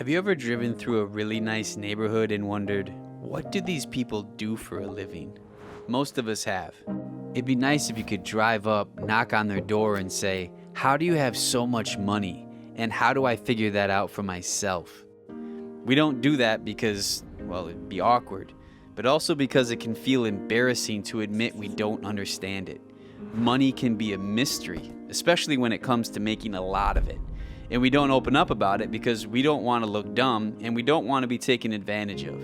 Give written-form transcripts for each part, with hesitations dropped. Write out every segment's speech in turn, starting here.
Have you ever driven through a really nice neighborhood and wondered, what do these people do for a living? Most of us have. It'd be nice if you could drive up, knock on their door, and say, how do you have so much money? And how do I figure that out for myself? We don't do that because, well, it'd be awkward, but also because it can feel embarrassing to admit we don't understand it. Money can be a mystery, especially when it comes to making a lot of it. And we don't open up about it because we don't want to look dumb and we don't want to be taken advantage of.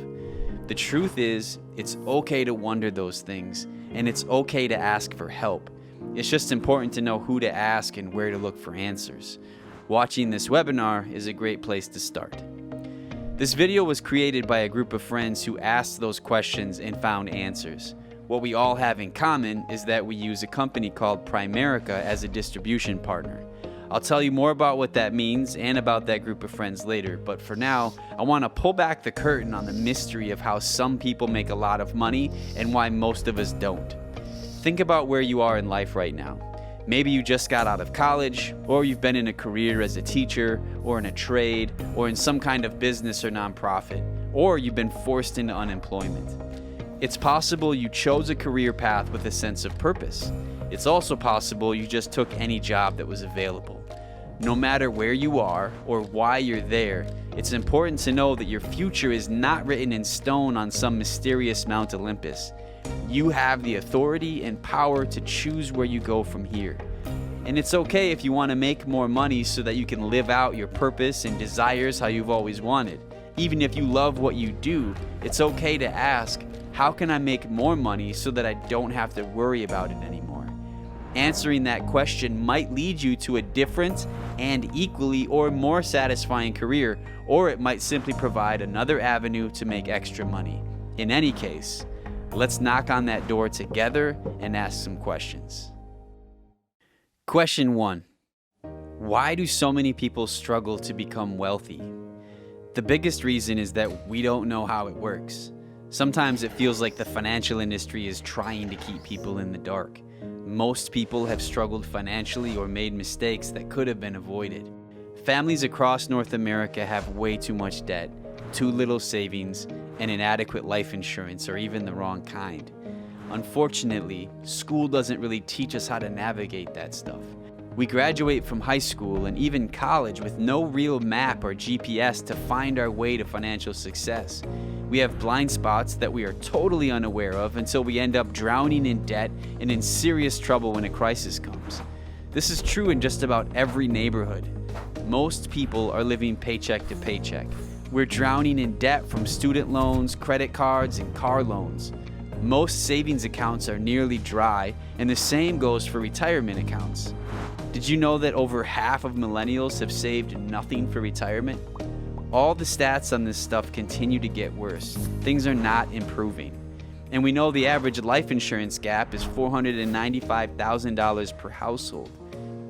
The truth is, it's okay to wonder those things, and it's okay to ask for help. It's just important to know who to ask and where to look for answers. Watching this webinar is a great place to start. This video was created by a group of friends who asked those questions and found answers. What we all have in common is that we use a company called Primerica as a distribution partner. I'll tell you more about what that means and about that group of friends later, but for now, I want to pull back the curtain on the mystery of how some people make a lot of money and why most of us don't. Think about where you are in life right now. Maybe you just got out of college, or you've been in a career as a teacher, or in a trade, or in some kind of business or nonprofit, or you've been forced into unemployment. It's possible you chose a career path with a sense of purpose. It's also possible you just took any job that was available. No matter where you are or why you're there, it's important to know that your future is not written in stone on some mysterious Mount Olympus. You have the authority and power to choose where you go from here. And it's okay if you want to make more money so that you can live out your purpose and desires how you've always wanted. Even if you love what you do, it's okay to ask, how can I make more money so that I don't have to worry about it anymore? Answering that question might lead you to a different and equally or more satisfying career, or it might simply provide another avenue to make extra money. In any case, let's knock on that door together and ask some questions. Question 1. Why do so many people struggle to become wealthy? The biggest reason is that we don't know how it works. Sometimes it feels like the financial industry is trying to keep people in the dark. Most people have struggled financially or made mistakes that could have been avoided. Families across North America have way too much debt, too little savings, and inadequate life insurance, or even the wrong kind. Unfortunately, school doesn't really teach us how to navigate that stuff. We graduate from high school and even college with no real map or GPS to find our way to financial success. We have blind spots that we are totally unaware of until we end up drowning in debt and in serious trouble when a crisis comes. This is true in just about every neighborhood. Most people are living paycheck to paycheck. We're drowning in debt from student loans, credit cards, and car loans. Most savings accounts are nearly dry, and the same goes for retirement accounts. Did you know that over half of millennials have saved nothing for retirement? All the stats on this stuff continue to get worse. Things are not improving. And we know the average life insurance gap is $495,000 per household.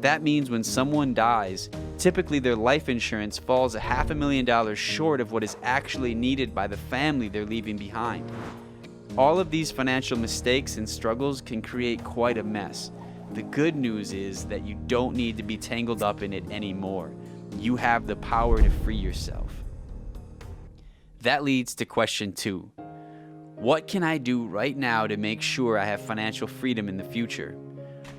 That means when someone dies, typically their life insurance falls $500,000 short of what is actually needed by the family they're leaving behind. All of these financial mistakes and struggles can create quite a mess. The good news is that you don't need to be tangled up in it anymore. You have the power to free yourself. That leads to question 2. What can I do right now to make sure I have financial freedom in the future?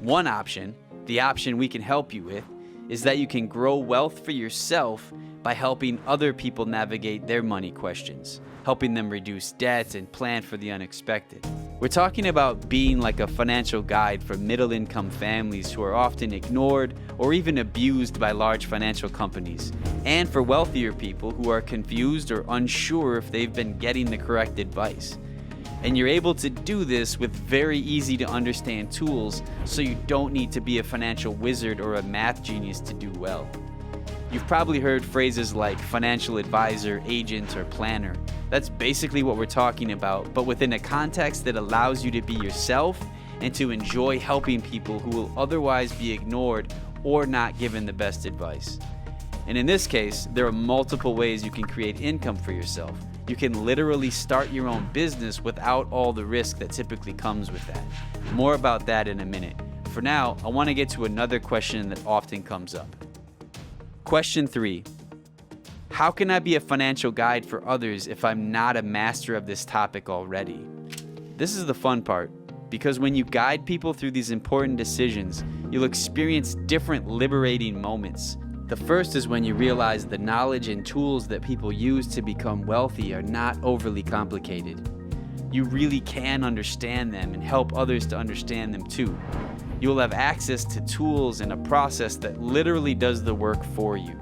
One option, the option we can help you with, is that you can grow wealth for yourself by helping other people navigate their money questions, helping them reduce debt and plan for the unexpected. We're talking about being like a financial guide for middle-income families who are often ignored or even abused by large financial companies, and for wealthier people who are confused or unsure if they've been getting the correct advice. And you're able to do this with very easy to understand tools, so you don't need to be a financial wizard or a math genius to do well. You've probably heard phrases like financial advisor, agent, or planner. That's basically what we're talking about, but within a context that allows you to be yourself and to enjoy helping people who will otherwise be ignored or not given the best advice. And in this case, there are multiple ways you can create income for yourself. You can literally start your own business without all the risk that typically comes with that. More about that in a minute. For now, I want to get to another question that often comes up. Question 3. How can I be a financial guide for others if I'm not a master of this topic already? This is the fun part, because when you guide people through these important decisions, you'll experience different liberating moments. The first is when you realize the knowledge and tools that people use to become wealthy are not overly complicated. You really can understand them and help others to understand them too. You'll have access to tools and a process that literally does the work for you.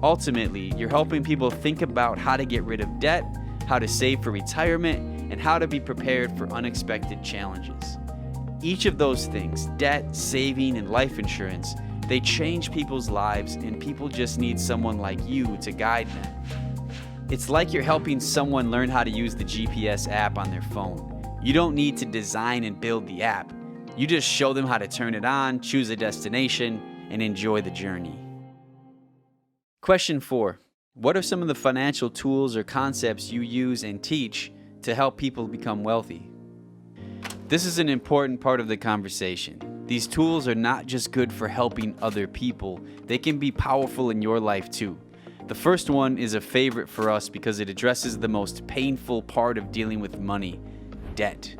Ultimately, you're helping people think about how to get rid of debt, how to save for retirement, and how to be prepared for unexpected challenges. Each of those things, debt, saving, and life insurance, they change people's lives, and people just need someone like you to guide them. It's like you're helping someone learn how to use the GPS app on their phone. You don't need to design and build the app. You just show them how to turn it on, choose a destination, and enjoy the journey. Question 4. What are some of the financial tools or concepts you use and teach to help people become wealthy? This is an important part of the conversation. These tools are not just good for helping other people, they can be powerful in your life too. The first one is a favorite for us because it addresses the most painful part of dealing with money: debt.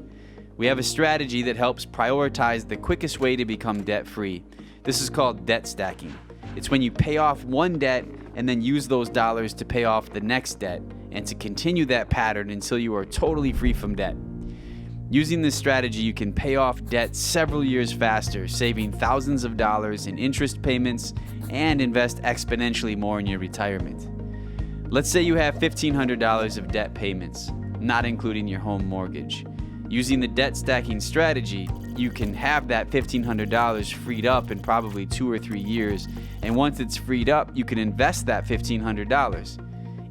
We have a strategy that helps prioritize the quickest way to become debt-free. This is called debt stacking. It's when you pay off one debt and then use those dollars to pay off the next debt and to continue that pattern until you are totally free from debt. Using this strategy, you can pay off debt several years faster, saving thousands of dollars in interest payments and invest exponentially more in your retirement. Let's say you have $1,500 of debt payments, not including your home mortgage. Using the debt stacking strategy, you can have that $1,500 freed up in probably 2 or 3 years, and once it's freed up, you can invest that $1,500.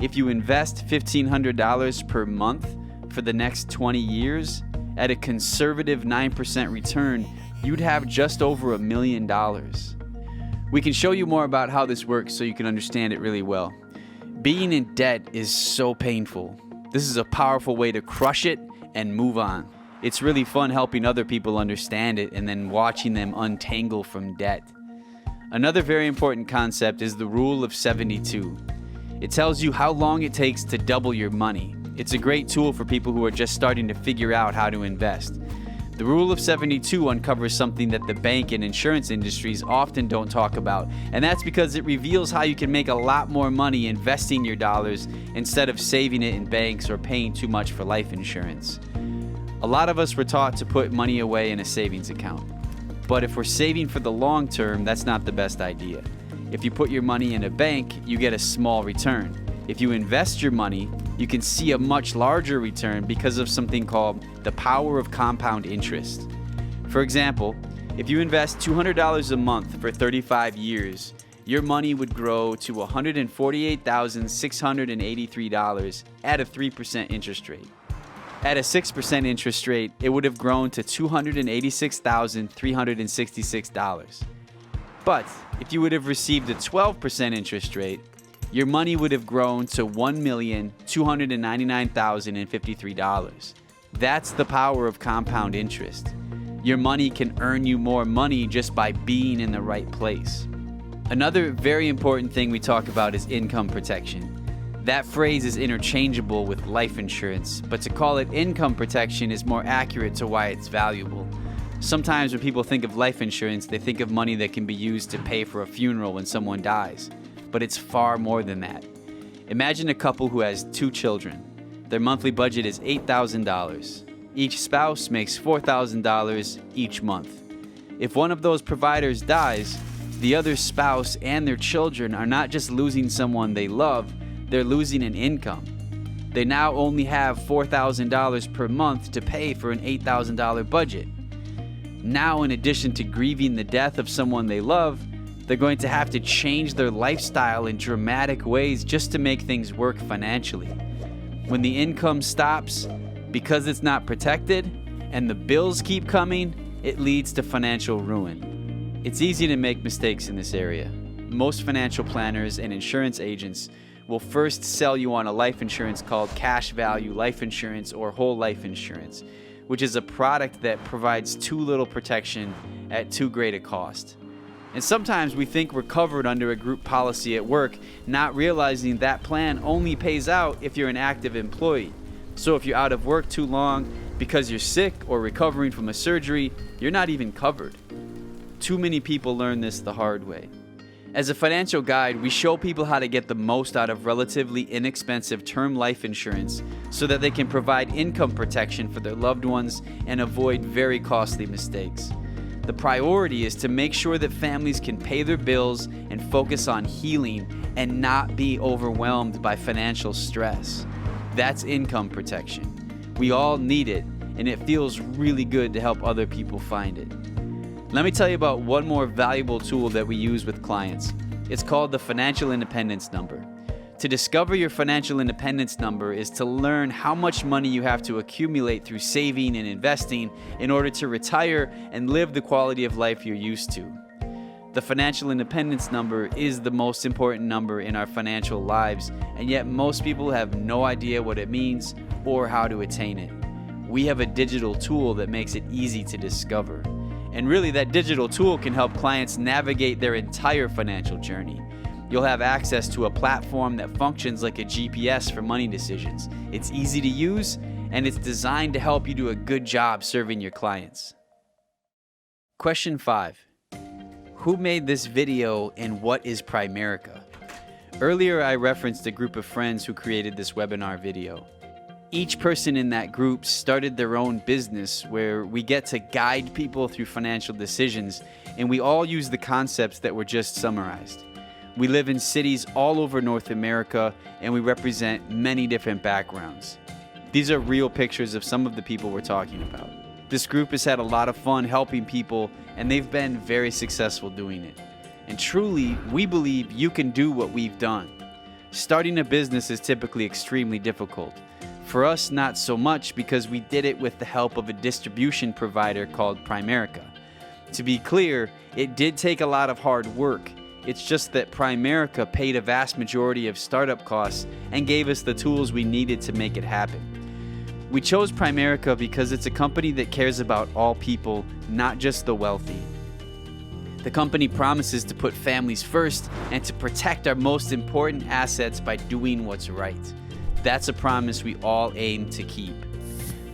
If you invest $1,500 per month for the next 20 years, at a conservative 9% return, you'd have just over $1 million. We can show you more about how this works so you can understand it really well. Being in debt is so painful. This is a powerful way to crush it and move on. It's really fun helping other people understand it and then watching them untangle from debt. Another very important concept is the Rule of 72. It tells you how long it takes to double your money. It's a great tool for people who are just starting to figure out how to invest. The Rule of 72 uncovers something that the bank and insurance industries often don't talk about, and that's because it reveals how you can make a lot more money investing your dollars instead of saving it in banks or paying too much for life insurance. A lot of us were taught to put money away in a savings account, but if we're saving for the long term, that's not the best idea. If you put your money in a bank, you get a small return. If you invest your money, you can see a much larger return because of something called the power of compound interest. For example, if you invest $200 a month for 35 years, your money would grow to $148,683 at a 3% interest rate. At a 6% interest rate, it would have grown to $286,366. But if you would have received a 12% interest rate, your money would have grown to $1,299,053. That's the power of compound interest. Your money can earn you more money just by being in the right place. Another very important thing we talk about is income protection. That phrase is interchangeable with life insurance, but to call it income protection is more accurate to why it's valuable. Sometimes when people think of life insurance, they think of money that can be used to pay for a funeral when someone dies. But it's far more than that. Imagine a couple who has 2 children. Their monthly budget is $8,000. Each spouse makes $4,000 each month. If one of those providers dies, the other spouse and their children are not just losing someone they love, they're losing an income. They now only have $4,000 per month to pay for an $8,000 budget. Now, in addition to grieving the death of someone they love, they're going to have to change their lifestyle in dramatic ways just to make things work financially. When the income stops, because it's not protected, and the bills keep coming, it leads to financial ruin. It's easy to make mistakes in this area. Most financial planners and insurance agents will first sell you on a life insurance called cash value life insurance or whole life insurance, which is a product that provides too little protection at too great a cost. And sometimes we think we're covered under a group policy at work, not realizing that plan only pays out if you're an active employee. So if you're out of work too long because you're sick or recovering from a surgery, you're not even covered. Too many people learn this the hard way. As a financial guide, we show people how to get the most out of relatively inexpensive term life insurance so that they can provide income protection for their loved ones and avoid very costly mistakes. The priority is to make sure that families can pay their bills and focus on healing and not be overwhelmed by financial stress. That's income protection. We all need it, and it feels really good to help other people find it. Let me tell you about one more valuable tool that we use with clients. It's called the Financial Independence Number. To discover your financial independence number is to learn how much money you have to accumulate through saving and investing in order to retire and live the quality of life you're used to. The financial independence number is the most important number in our financial lives, and yet most people have no idea what it means or how to attain it. We have a digital tool that makes it easy to discover. And really, that digital tool can help clients navigate their entire financial journey. You'll have access to a platform that functions like a GPS for money decisions. It's easy to use, and it's designed to help you do a good job serving your clients. Question 5. Who made this video and what is Primerica? Earlier, I referenced a group of friends who created this webinar video. Each person in that group started their own business where we get to guide people through financial decisions, and we all use the concepts that were just summarized. We live in cities all over North America, and we represent many different backgrounds. These are real pictures of some of the people we're talking about. This group has had a lot of fun helping people, and they've been very successful doing it. And truly, we believe you can do what we've done. Starting a business is typically extremely difficult. For us, not so much, because we did it with the help of a distribution provider called Primerica. To be clear, it did take a lot of hard work. It's just that Primerica paid a vast majority of startup costs and gave us the tools we needed to make it happen. We chose Primerica because it's a company that cares about all people, not just the wealthy. The company promises to put families first and to protect our most important assets by doing what's right. That's a promise we all aim to keep.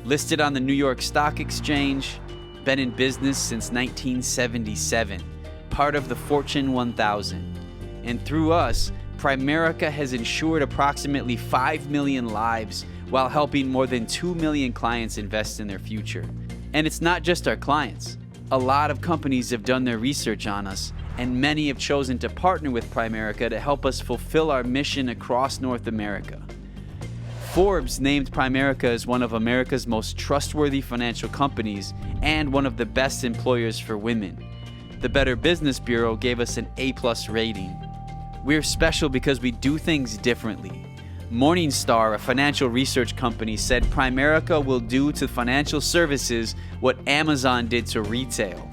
Listed on the New York Stock Exchange, been in business since 1977, part of the Fortune 1000. And through us, Primerica has insured approximately 5 million lives while helping more than 2 million clients invest in their future. And it's not just our clients. A lot of companies have done their research on us, and many have chosen to partner with Primerica to help us fulfill our mission across North America. Forbes named Primerica as one of America's most trustworthy financial companies and one of the best employers for women. The Better Business Bureau gave us an A+ rating. We're special because we do things differently. Morningstar, a financial research company, said Primerica will do to financial services what Amazon did to retail.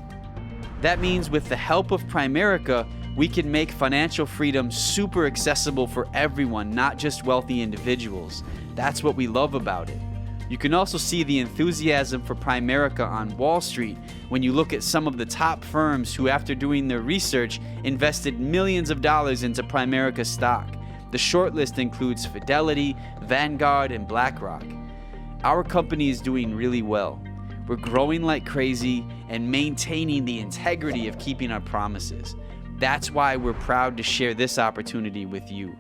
That means with the help of Primerica, we can make financial freedom super accessible for everyone, not just wealthy individuals. That's what we love about it. You can also see the enthusiasm for Primerica on Wall Street when you look at some of the top firms who, after doing their research, invested millions of dollars into Primerica stock. The shortlist includes Fidelity, Vanguard, and BlackRock. Our company is doing really well. We're growing like crazy and maintaining the integrity of keeping our promises. That's why we're proud to share this opportunity with you.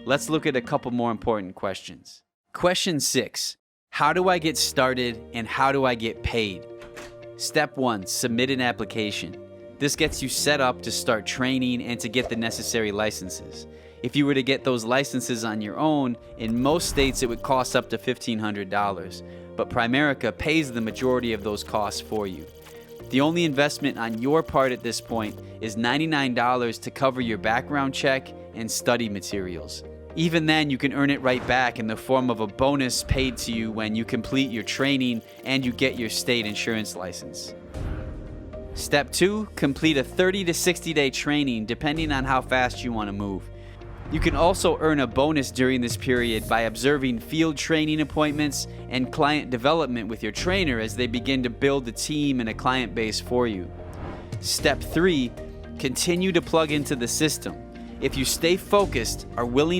Let's look at a couple more important questions. Question 6. How do I get started and how do I get paid? Step 1. Submit an application. This gets you set up to start training and to get the necessary licenses. If you were to get those licenses on your own, in most states it would cost up to $1,500, but Primerica pays the majority of those costs for you. The only investment on your part at this point is $99 to cover your background check and study materials. Even then, you can earn it right back in the form of a bonus paid to you when you complete your training and you get your state insurance license. Step 2, complete a 30 to 60 day training depending on how fast you want to move. You can also earn a bonus during this period by observing field training appointments and client development with your trainer as they begin to build a team and a client base for you. Step 3, Continue to plug into the system. If you stay focused, are willing